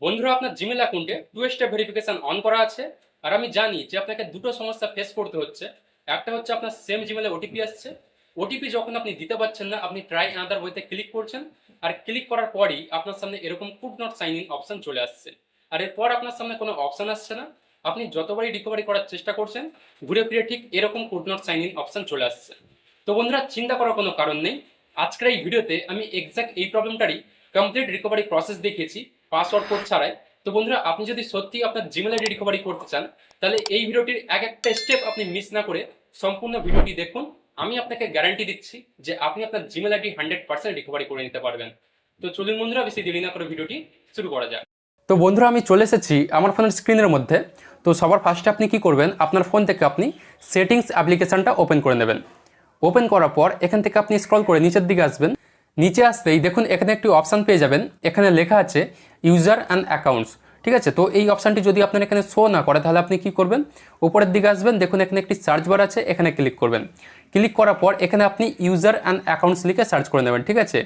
বন্ধুরা, আপনার জিমেল অ্যাকাউন্টে টু স্টেপ ভেরিফিকেশন অন করা আছে। আর আমি জানি যে আপনাকে দুটো সমস্যা ফেস করতে হচ্ছে। একটা হচ্ছে আপনার সেম জিমেলে ওটিপি আসছে। ওটিপি যখন আপনি দিতে পারছেন না, আপনি ট্রাই অ্যানাদার ওয়েতে ক্লিক করছেন। আর ক্লিক করার পরই আপনার সামনে এরকম could not sign in option চলে আসছে। আর এরপর আপনার সামনে কোনো অপশন আসছে না। আপনি যতবারই রিকভারি করার চেষ্টা করছেন, ঘুরে ফিরে ঠিক এরকম could not sign in option চলে আসছে। তো বন্ধুরা, চিন্তা করার কোনো কারণ নেই। আজকের এই ভিডিওতে আমি এক্স্যাক্ট এই প্রবলেমটারই কমপ্লিট রিকভারি প্রসেস দেখিয়েছি, পাসওয়ার্ড কোড ছাড়াই। তো বন্ধুরা, আপনি যদি সত্যি আপনার জিমেল আইডি রিকভারি করতে চান, তাহলে এই ভিডিওটির এক একটা স্টেপ আপনি মিস না করে সম্পূর্ণ ভিডিওটি দেখুন। আমি আপনাকে গ্যারান্টি দিচ্ছি যে আপনি আপনার জিমেল আইডি 100% রিকভারি করে নিতে পারবেন। তো চলুন বন্ধুরা, বেশি দেরি না করে ভিডিওটি শুরু করা যাক। তো বন্ধুরা, আমি চলে এসেছি আমার ফোনের স্ক্রিনের মধ্যে। তো সবার ফার্স্টে আপনি কি করবেন, আপনার ফোন থেকে আপনি সেটিংস অ্যাপ্লিকেশনটা ওপেন করে নেবেন। ওপেন করার পর এখান থেকে আপনি স্ক্রল করে নিচের দিকে আসবেন। নিচে আসতেই দেখুন এখানে একটি অপশান পেয়ে যাবেন, এখানে লেখা আছে ইউজার অ্যান্ড অ্যাকাউন্টস। ঠিক আছে, তো এই অপশানটি যদি আপনার এখানে শো না করে, তাহলে আপনি কি করবেন, উপরের দিকে আসবেন, দেখুন এখানে একটি সার্চ বার আছে, এখানে ক্লিক করবেন। ক্লিক করার পর এখানে আপনি ইউজার অ্যান্ড অ্যাকাউন্টস লিখে সার্চ করে নেবেন। ঠিক আছে,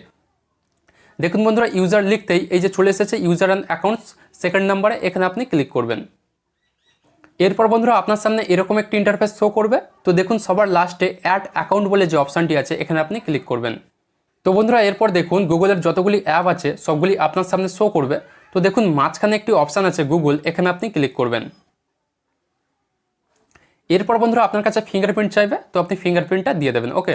দেখুন বন্ধুরা, ইউজার লিখতেই এই যে চলে এসেছে ইউজার অ্যান্ড অ্যাকাউন্টস, সেকেন্ড নাম্বারে এখানে আপনি ক্লিক করবেন। এরপর বন্ধুরা, আপনার সামনে এরকম একটি ইন্টারফেস শো করবে। তো দেখুন সবার লাস্টে অ্যাড অ্যাকাউন্ট বলে যে অপশানটি আছে, এখানে আপনি ক্লিক করবেন। তো বন্ধুরা, এরপর দেখুন গুগলের যতগুলি অ্যাপ আছে সবগুলি আপনার সামনে শো করবে। তো দেখুন মাঝখানে একটি অপশান আছে গুগল, এখানে আপনি ক্লিক করবেন। এরপর বন্ধুরা, আপনার কাছে ফিঙ্গারপ্রিন্ট চাইবে, তো আপনি ফিঙ্গারপ্রিন্টটা দিয়ে দেবেন। ওকে,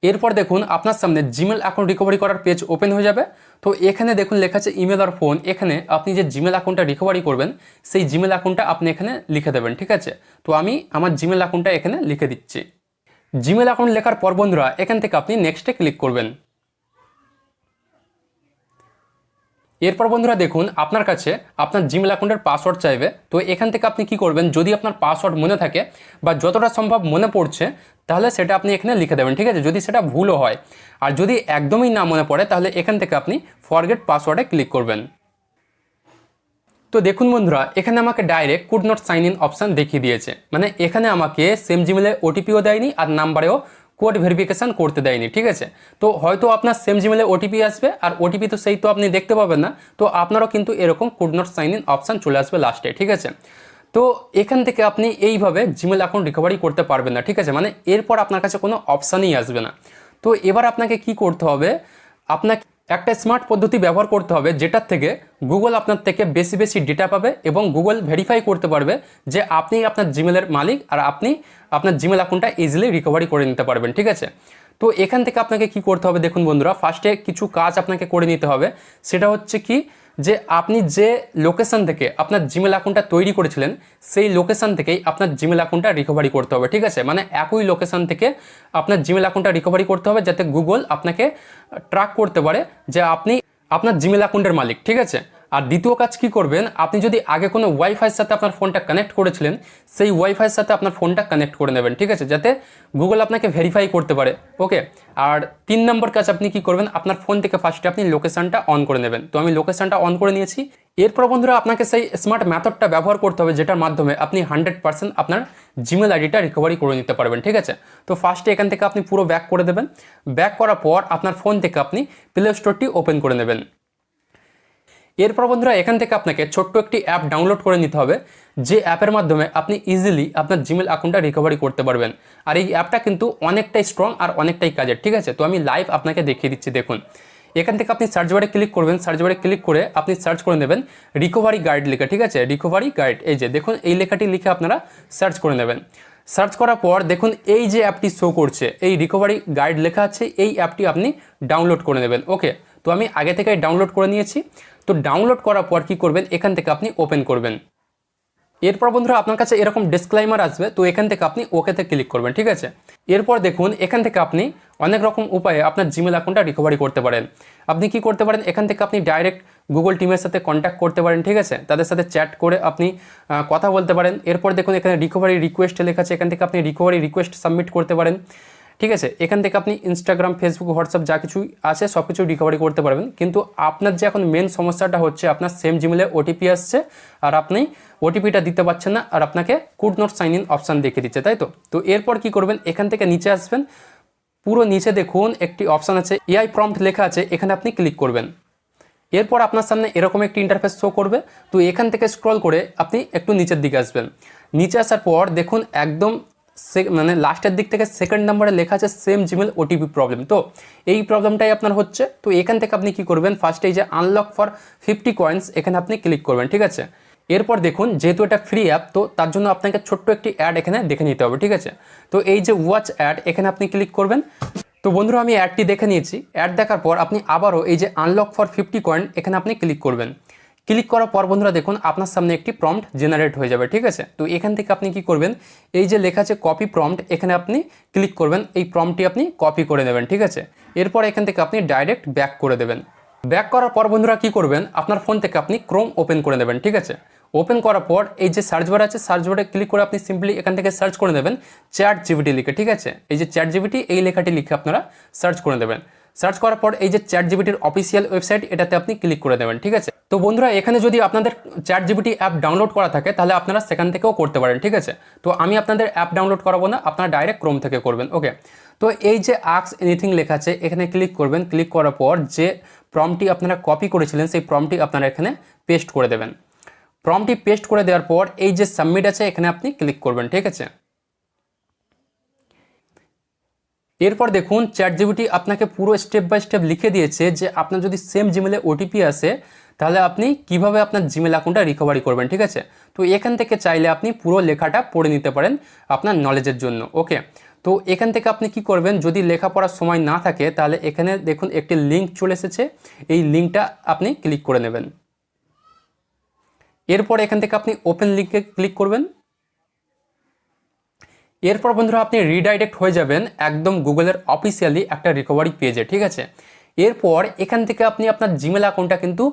এরপর দেখুন আপনার সামনে জিমেল অ্যাকাউন্ট রিকভারি করার পেজ ওপেন হয়ে যাবে। তো এখানে দেখুন লেখা আছে ইমেল আর ফোন। এখানে আপনি যে জিমেল অ্যাকাউন্টটা রিকভারি করবেন, সেই জিমেল অ্যাকাউন্টটা আপনি এখানে লিখে দেবেন। ঠিক আছে, তো আমি আমার জিমেল অ্যাকাউন্টটা এখানে লিখে দিচ্ছি। জিমেল অ্যাকাউন্ট লেখার পর বন্ধুরা, এখান থেকে আপনি নেক্সটে ক্লিক করবেন। এরপর বন্ধুরা দেখুন আপনার কাছে আপনার জিমেল অ্যাকাউন্টের পাসওয়ার্ড চাইবে। তো এখান থেকে আপনি কি করবেন, যদি আপনার পাসওয়ার্ড মনে থাকে বা যতটা সম্ভব মনে পড়ছে, তাহলে সেটা আপনি এখানে লিখে দেবেন। ঠিক আছে, যদি সেটা ভুলও হয়, আর যদি একদমই না মনে পড়ে, তাহলে এখান থেকে আপনি ফরগেট পাসওয়ার্ডে ক্লিক করবেন। তো দেখুন বন্ধুরা, এখানে আমাকে direct could not sign in option দেখিয়ে দিয়েছে। মানে এখানে আমাকে সেম জিমেলে ওটিপিও দেয়নি আর নাম্বারেও কোড ভেরিফিকেশান করতে দেয়নি। ঠিক আছে, তো হয়তো আপনার সেম জিমেলে ওটিপি আসবে, আর ওটিপি তো সেই তো আপনি দেখতে পাবেন না। তো আপনারও কিন্তু এরকম could not sign in option চলে আসবে লাস্টে। ঠিক আছে, তো এখান থেকে আপনি এইভাবে জিমেল অ্যাকাউন্ট রিকভারি করতে পারবেন না। ঠিক আছে, মানে এরপর আপনার কাছে কোনো অপশানই আসবে না। তো এবার আপনাকে কি করতে হবে, আপনাকে একটা স্মার্ট পদ্ধতি ব্যবহার করতে হবে, যেটার থেকে গুগল আপনার থেকে বেশি বেশি ডেটা পাবে এবং গুগল ভেরিফাই করতে পারবে যে আপনি আপনার জিমেলের মালিক, আর আপনি আপনার জিমেল অ্যাকাউন্টটা ইজিলি রিকভারি করে নিতে পারবেন। ঠিক আছে, তো এখান থেকে আপনাকে কি করতে হবে, দেখুন বন্ধুরা, ফার্স্টে কিছু কাজ আপনাকে করে নিতে হবে। সেটা হচ্ছে কি, যে আপনি যে লোকেশন থেকে আপনার জিমেল অ্যাকাউন্টটা তৈরি করেছিলেন, সেই লোকেশন থেকেই আপনার জিমেল অ্যাকাউন্টটা রিকভারি করতে হবে। ঠিক আছে, মানে একই লোকেশন থেকে আপনার জিমেল অ্যাকাউন্টটা রিকভারি করতে হবে, যাতে গুগল আপনাকে ট্র্যাক করতে পারে যে আপনি আপনার জিমেল অ্যাকাউন্টের মালিক। ঠিক আছে, আর দ্বিতীয় কাজ কি করবেন, আপনি যদি আগে কোনো ওয়াইফাইয়ের সাথে আপনার ফোনটা কানেক্ট করেছিলেন, সেই ওয়াইফাইয়ের সাথে আপনার ফোনটা কানেক্ট করে নেবেন। ঠিক আছে, যাতে গুগল আপনাকে ভেরিফাই করতে পারে। ওকে, আর 3 নম্বর কাজ আপনি কি করবেন, আপনার ফোন থেকে ফার্স্টে আপনি লোকেশনটা অন করে নেবেন। তো আমি লোকেশনটা অন করে নিয়েছি। এরপর বন্ধুরা, আপনাকে সেই স্মার্ট মেথডটা ব্যবহার করতে হবে, যেটার মাধ্যমে আপনি 100% আপনার জিমেল আইডিটা রিকভারি করে নিতে পারবেন। ঠিক আছে, তো ফার্স্টে এখান থেকে আপনি পুরো ব্যাক করে দেবেন। ব্যাক করার পর আপনার ফোন থেকে আপনি প্লে স্টোরটি ওপেন করে নেবেন। এরপর বন্ধুরা, এখান থেকে আপনাকে ছোট্ট একটি অ্যাপ ডাউনলোড করে নিতে হবে, যে অ্যাপের মাধ্যমে আপনি ইজিলি আপনার জিমেল অ্যাকাউন্টটা রিকভারি করতে পারবেন। আর এই অ্যাপটা কিন্তু অনেকটাই স্ট্রং আর অনেকটাই কাজের। ঠিক আছে, তো আমি লাইভ আপনাকে দেখিয়ে দিচ্ছি। দেখুন এখান থেকে আপনি সার্চ বারে ক্লিক করবেন। সার্চ বারে ক্লিক করে আপনি সার্চ করে নেবেন রিকভারি গাইড লিখে। ঠিক আছে, রিকভারি গাইড, এই যে দেখুন এই লেখাটি লিখে আপনারা সার্চ করে নেবেন। সার্চ করার পর দেখুন এই যে অ্যাপটি শো করছে, এই রিকভারি গাইড লেখা আছে, এই অ্যাপটি আপনি ডাউনলোড করে নেবেন। ওকে, তো আমি আগে থেকে ডাউনলোড করে নিয়েছি। তো ডাউনলোড করার পর কি করবেন, এখান থেকে আপনি ওপেন করবেন। এরপর বন্ধুরা, আপনার কাছে এরকম ডিসক্লাইমার আসবে, তো এখান থেকে আপনি ওকেতে ক্লিক করবেন। ঠিক আছে, এরপর দেখুন এখান থেকে আপনি অনেক রকম উপায়ে আপনার জিমেল অ্যাকাউন্টটা রিকভারি করতে পারেন। আপনি কি করতে পারেন, এখান থেকে আপনি ডাইরেক্ট গুগল টিমের সাথে কন্ট্যাক্ট করতে পারেন। ঠিক আছে, তাদের সাথে চ্যাট করে আপনি কথা বলতে পারেন। এরপর দেখুন এখানে রিকভারি রিকোয়েস্ট লেখা আছে, এখান থেকে আপনি রিকভারি রিকোয়েস্ট সাবমিট করতে পারেন। ঠিক আছে, এখান থেকে আপনি ইনস্টাগ্রাম, ফেসবুক, হোয়াটসঅ্যাপ যা কিছু আছে সব কিছু রিকভারি করতে পারবেন। কিন্তু আপনার যে এখন মেন সমস্যাটা হচ্ছে, আপনার সেম জিমেলে ওটিপি আসছে আর আপনি ওটিপিটা দিতে পারছেন না, আর আপনাকে could not sign in option দেখিয়ে দিচ্ছে, তাই তো। তো এরপর কি করবেন, এখান থেকে নিচে আসবেন, পুরো নিচে দেখুন একটি অপশান আছে এআই প্রম্পট লেখা আছে, এখানে আপনি ক্লিক করবেন। এরপর আপনার সামনে এরকম একটি ইন্টারফেস শো করবে। তো এখান থেকে স্ক্রল করে আপনি একটু নিচের দিকে আসবেন। নিচে আসার পর দেখুন একদম মানে লাস্টের দিক থেকে সেকেন্ড নাম্বারে লেখা আছে সেম জিমেল ওটিপি প্রবলেম। তো এই প্রবলেমটাই আপনার হচ্ছে। তো এখান থেকে আপনি কি করবেন, ফার্স্টে এই যে আনলক ফর 50 কয়েন্স এখানে আপনি ক্লিক করবেন, ঠিক আছে। এরপর দেখুন যেহেতু এটা ফ্রি অ্যাপ, তো তার জন্য আপনাকে ছোট্ট একটি অ্যাড এখানে দেখে নিতে হবে, ঠিক আছে। তো এই যে ওয়াচ অ্যাড এখানে আপনি ক্লিক করবেন। তো বন্ধুরা আমি অ্যাডটি দেখে নিয়েছি। অ্যাড দেখার পর আপনি আবারও এই যে আনলক ফর 50 কয়েন এখানে আপনি ক্লিক করবেন। ক্লিক করার পর বন্ধুরা দেখুন আপনার সামনে একটি প্রম্পট জেনারেট হয়ে যাবে, ঠিক আছে। তো এখান থেকে আপনি কি করবেন, এই যে লেখা আছে কপি প্রম্পট এখানে আপনি ক্লিক করবেন। এই প্রম্পটটি আপনি কপি করে নেবেন, ঠিক আছে। এরপর এখান থেকে আপনি ডাইরেক্ট ব্যাক করে দেবেন। ব্যাক করার পর বন্ধুরা কি করবেন, আপনার ফোন থেকে আপনি ক্রোম ওপেন করে নেবেন, ঠিক আছে। ওপেন করার পর এই যে সার্চ বার আছে, সার্চ বারে ক্লিক করে আপনি সিম্পলি এখান থেকে সার্চ করে নেবেন চ্যাট জিপিটি লিখে, ঠিক আছে। এই যে চ্যাট জিপিটি এই লেখাটি লিখে আপনারা সার্চ করে দেবেন। সার্চ করার পর এই যে চ্যাট জিপিটির অফিসিয়াল ওয়েবসাইট এটাতে আপনি ক্লিক করে দেবেন, ঠিক আছে। তো বন্ধুরা এখানে যদি আপনাদের চ্যাট জিপিটি অ্যাপ ডাউনলোড করা থাকে তাহলে আপনারা সেখান থেকেও করতে পারেন, ঠিক আছে। তো আমি আপনাদের অ্যাপ ডাউনলোড করাবো না, আপনারা ডাইরেক্ট ক্রোম থেকে করবেন, ওকে। তো এই যে আস্ক এনিথিং লেখা আছে এখানে ক্লিক করবেন। ক্লিক করার পর যে প্রম্পটটি আপনারা কপি করেছিলেন সেই প্রম্পটটি আপনারা এখানে পেস্ট করে দেবেন। প্রম্পটটি পেস্ট করে দেওয়ার পর এই যে সাবমিট আছে এখানে আপনি ক্লিক করবেন, ঠিক আছে। এরপর দেখুন চ্যাট জিপিটি আপনাকে পুরো স্টেপ বাই স্টেপ লিখে দিয়েছে যে আপনার যদি সেম জিমেলে ওটিপি আসে তাহলে আপনি কিভাবে আপনার জিমেল অ্যাকাউন্টটা রিকভারি করবেন, ঠিক আছে। তো এখান থেকে চাইলে আপনি পুরো লেখাটা পড়ে নিতে পারেন আপনার নলেজের জন্য, ওকে। তো এখান থেকে আপনি কি করবেন, যদি লেখাপড়ার সময় না থাকে তাহলে এখানে দেখুন একটি লিঙ্ক চলে এসেছে, এই লিঙ্কটা আপনি ক্লিক করে নেবেন। এরপর এখান থেকে আপনি ওপেন লিঙ্কে ক্লিক করবেন। এরপর বন্ধুরা আপনি রিডাইরেক্ট হয়ে যাবেন একদম গুগলের অফিসিয়ালি একটা রিকভারি পেজে, ঠিক আছে। এরপর এখান থেকে আপনি আপনার জিমেল অ্যাকাউন্টটা কিন্তু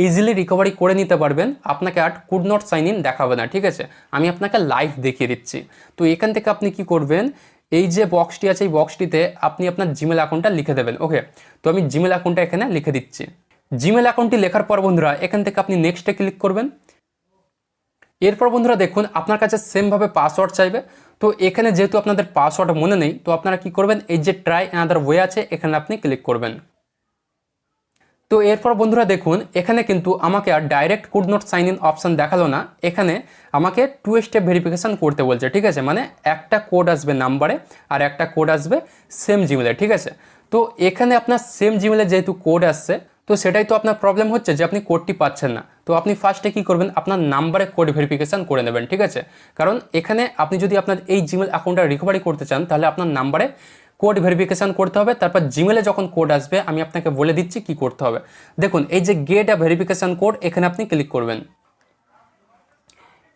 ইজিলি রিকভারি করে নিতে পারবেন। আপনাকে আর কুড নট সাইন ইন দেখাবে না, ঠিক আছে। আমি আপনাকে লাইভ দেখিয়ে দিচ্ছি। তো এখান থেকে আপনি কি করবেন, এই যে বক্সটি আছে এই বক্সটিতে আপনি আপনার জিমেল অ্যাকাউন্টটা লিখে দেবেন, ওকে। তো আমি জিমেল অ্যাকাউন্টটা এখানে লিখে দিচ্ছি। জিমেল অ্যাকাউন্টটি লেখার পর বন্ধুরা এখান থেকে আপনি নেক্সটে ক্লিক করবেন। এরপর বন্ধুরা দেখুন আপনার কাছে সেমভাবে পাসওয়ার্ড চাইবে। তো এখানে যেহেতু আপনাদের পাসওয়ার্ড মনে নেই তো আপনারা কি করবেন, এই যে ট্রাই অ্যানাদার ওয়ে আছে এখানে আপনি ক্লিক করবেন। তো এরপর বন্ধুরা দেখুন এখানে কিন্তু আমাকে আর direct could not sign in option দেখালো না, এখানে আমাকে 2 স্টেপ ভেরিফিকেশান করতে বলছে, ঠিক আছে। মানে একটা কোড আসবে নাম্বারে আর একটা কোড আসবে সেম জিমেলে, ঠিক আছে। তো এখানে আপনার সেম জিমেলে যেহেতু কোড আসছে তো সেটাই তো আপনার প্রবলেম হচ্ছে যে আপনি কোডটি পাচ্ছেন না। তো আপনি ফার্স্টে কি করবেন, আপনার নাম্বারে কোড ভেরিফিকেশান করে নেবেন, ঠিক আছে। কারণ এখানে আপনি যদি আপনার এই জিমেল অ্যাকাউন্টটা রিকভারি করতে চান তাহলে আপনার নাম্বারে কোড ভেরিফিকেশান করতে হবে। তারপর জিমেলে যখন কোড আসবে আমি আপনাকে বলে দিচ্ছি কি করতে হবে। দেখুন এই যে গেট আ ভেরিফিকেশান কোড এখানে আপনি ক্লিক করবেন।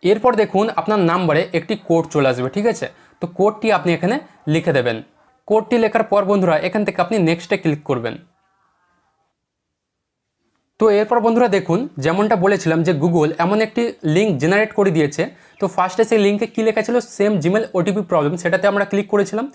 এরপর দেখুন আপনার নাম্বারে একটি কোড চলে আসবে, ঠিক আছে। তো কোডটি আপনি এখানে লিখে দেবেন। কোডটি লেখার পর বন্ধুরা এখান থেকে আপনি নেক্সটে ক্লিক করবেন। তো এরপর বন্ধুরা দেখুন যেমনটা বলেছিলাম যে গুগল এমন একটি লিঙ্ক জেনারেট করে দিয়েছে। তো ফার্স্টে সেই লিঙ্কে কী লেখা ছিল, সেম জিমেল ওটিপি প্রবলেম, সেটাতে আমরা ক্লিক করেছিলাম।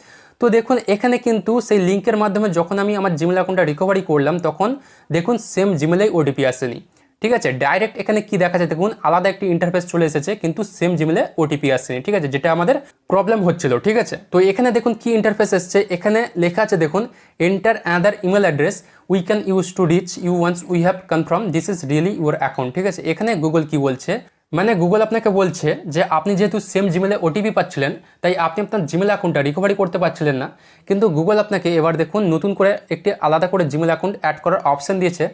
তো দেখুন এখানে কিন্তু সেই লিঙ্কের মাধ্যমে যখন আমি আমার জিমেল অ্যাকাউন্টটা রিকভারি করলাম তখন দেখুন সেম জিমেলেই ওটিপি আসেনি, ঠিক আছে। ডাইরেক্ট এখানে কি দেখা যায় দেখুন আলাদা একটি ইন্টারফেস চলে এসেছে কিন্তু সেম জিমেলে ওটিপি আসেনি, ঠিক আছে, যেটা আমাদের প্রবলেম হচ্ছিল, ঠিক আছে। তো এখানে দেখুন কি ইন্টারফেস এসছে, এখানে লেখা আছে দেখুন enter another email address we can use to reach you once we have confirm this is really your account, ঠিক আছে। এখানে গুগল কি বলছে, মানে গুগল আপনাকে বলছে যে আপনি যেহেতু সেম জিমেলে ওটিপি পাচ্ছিলেন তাই আপনি আপনার জিমেল অ্যাকাউন্টটা রিকভারি করতে পারছিলেন না, কিন্তু গুগল আপনাকে এবার দেখুন নতুন করে একটি আলাদা করে জিমেল অ্যাকাউন্ট অ্যাড করার অপশান দিয়েছে,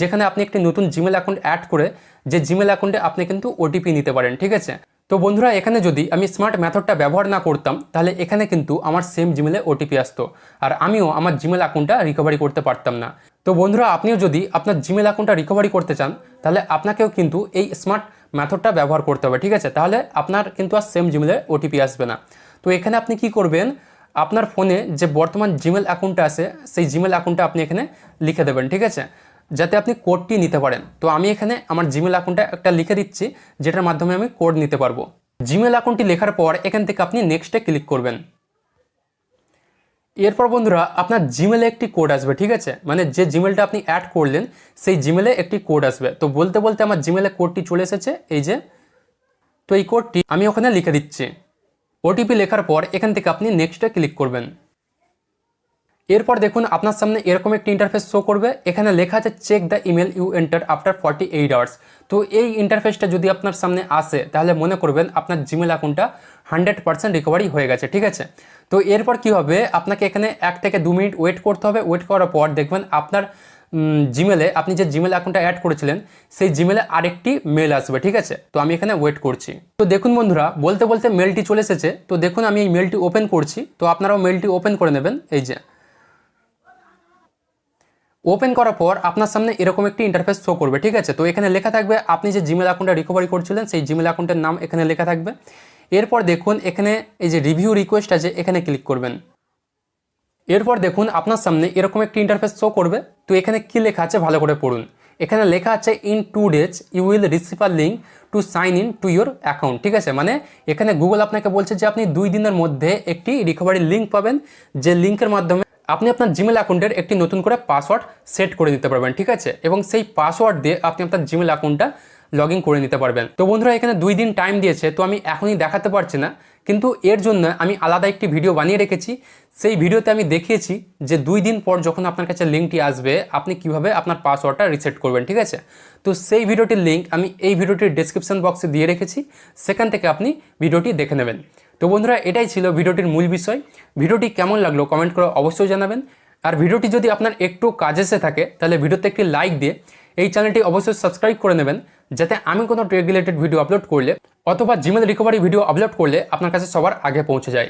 যেখানে আপনি একটি নতুন জিমেল অ্যাকাউন্ট অ্যাড করে যে জিমেল অ্যাকাউন্টে আপনি কিন্তু ওটিপি নিতে পারেন, ঠিক আছে। তো বন্ধুরা এখানে যদি আমি স্মার্ট মেথডটা ব্যবহার না করতাম তাহলে এখানে কিন্তু আমার সেম জিমেলে ওটিপি আসতো আর আমিও আমার জিমেল অ্যাকাউন্টটা রিকভারি করতে পারতাম না। তো বন্ধুরা আপনিও যদি আপনার জিমেল অ্যাকাউন্টটা রিকভারি করতে চান তাহলে আপনাকেও কিন্তু এই স্মার্ট মেথডটা ব্যবহার করতে হবে, ঠিক আছে। তাহলে আপনার কিন্তু আর সেম জিমেলে ওটিপি আসবে না। তো এখানে আপনি কি করবেন, আপনার ফোনে যে বর্তমান জিমেল অ্যাকাউন্টটা আছে সেই জিমেল অ্যাকাউন্টটা আপনি এখানে লিখে দেবেন, ঠিক আছে, যাতে আপনি কোডটি নিতে পারেন। তো আমি এখানে আমার জিমেল অ্যাকাউন্টটা একটা লিখে দিচ্ছি যেটার মাধ্যমে আমি কোড নিতে পারবো। জিমেল অ্যাকাউন্টটি লেখার পর এখান থেকে আপনি নেক্সটে ক্লিক করবেন। এরপর বন্ধুরা আপনার জিমেলে একটি কোড আসবে, ঠিক আছে, মানে যে জিমেলটা আপনি অ্যাড করলেন সেই জিমেলে একটি কোড আসবে। তো বলতে বলতে আমার জিমেলে কোডটি চলে এসেছে, এই যে। তো এই কোডটি আমি ওখানে লিখে দিচ্ছি। ওটিপি লেখার পর এখান থেকে আপনি নেক্সটে ক্লিক করবেন। এরপর দেখুন আপনার সামনে এরকম একটি ইন্টারফেস শো করবে, এখানে লেখা আছে check the email you enter after 48 hours. তো এই ইন্টারফেসটা যদি আপনার সামনে আসে তাহলে মনে করবেন আপনার জিমেল অ্যাকাউন্টটা 100% রিকভারি হয়ে গেছে, ঠিক আছে। তো এরপর কি হবে, আপনাকে এখানে 1 থেকে 2 মিনিট ওয়েট করতে হবে। ওয়েট করার পর দেখবেন আপনার জিমেলে আপনি যে জিমেল অ্যাকাউন্টটা অ্যাড করেছিলেন সেই জিমেলে আরেকটি মেল আসবে, ঠিক আছে। তো আমি এখানে ওয়েট করছি। তো দেখুন বন্ধুরা, বলতে বলতে মেলটি চলে এসেছে। তো দেখুন আমি এই মেলটি ওপেন করছি। তো আপনারাও মেলটি ওপেন করে নেবেন। এই যে ওপেন করার পর আপনার সামনে এরকম একটি ইন্টারফেস শো করবে, ঠিক আছে। তো এখানে লেখা থাকবে আপনি যে জিমেল অ্যাকাউন্টটা রিকভারি করছিলেন সেই জিমেল অ্যাকাউন্টের নাম এখানে লেখা থাকবে। এরপর দেখুন এখানে এই যে রিভিউ রিকোয়েস্ট আছে, এখানে ক্লিক করবেন। এরপর দেখুন আপনার সামনে এরকম একটি ইন্টারফেস শো করবে। তো এখানে কি লেখা আছে ভালো করে পড়ুন। এখানে লেখা আছে in 2 days you will receive a link to sign in to your account, ঠিক আছে। মানে এখানে গুগল আপনাকে বলছে যে আপনি 2 দিনের মধ্যে একটি রিকভারি লিঙ্ক পাবেন, যে লিঙ্কের মাধ্যমে আপনি আপনার জিমেল অ্যাকাউন্টের একটি নতুন করে পাসওয়ার্ড সেট করে দিতে পারবেন, ঠিক আছে। এবং সেই পাসওয়ার্ড দিয়ে আপনি আপনার জিমেল অ্যাকাউন্টটা লগ ইন করে নিতে পারবেন। তো বন্ধুরা এখানে 2 দিন টাইম দিয়েছে, তো আমি এখনই দেখাতে পারছি না, কিন্তু এর জন্য আমি আলাদা একটি ভিডিও বানিয়ে রেখেছি। সেই ভিডিওতে আমি দেখিয়েছি যে 2 দিন পর যখন আপনার কাছে লিঙ্কটি আসবে আপনি কিভাবে আপনার পাসওয়ার্ডটা রিসেট করবেন, ঠিক আছে। তো সেই ভিডিওটির লিঙ্ক আমি এই ভিডিওটির ডেসক্রিপশন বক্সে দিয়ে রেখেছি, সেখান থেকে আপনি ভিডিওটি দেখে নেবেন। তো বন্ধুরা এটাই ছিল ভিডিওটির মূল বিষয়। ভিডিওটি কেমন লাগলো কমেন্ট করে অবশ্যই জানাবেন। আর ভিডিওটি যদি আপনার একটু কাজে এসে থাকে তাহলে ভিডিওতে একটি লাইক দিয়ে এই চ্যানেলটি অবশ্যই সাবস্ক্রাইব করে নেবেন, যাতে আমি কোনো টেক রিলেটেড ভিডিও আপলোড করলে অথবা জিমেল রিকভারি ভিডিও আপলোড করলে আপনার কাছে সবার আগে পৌঁছে যায়।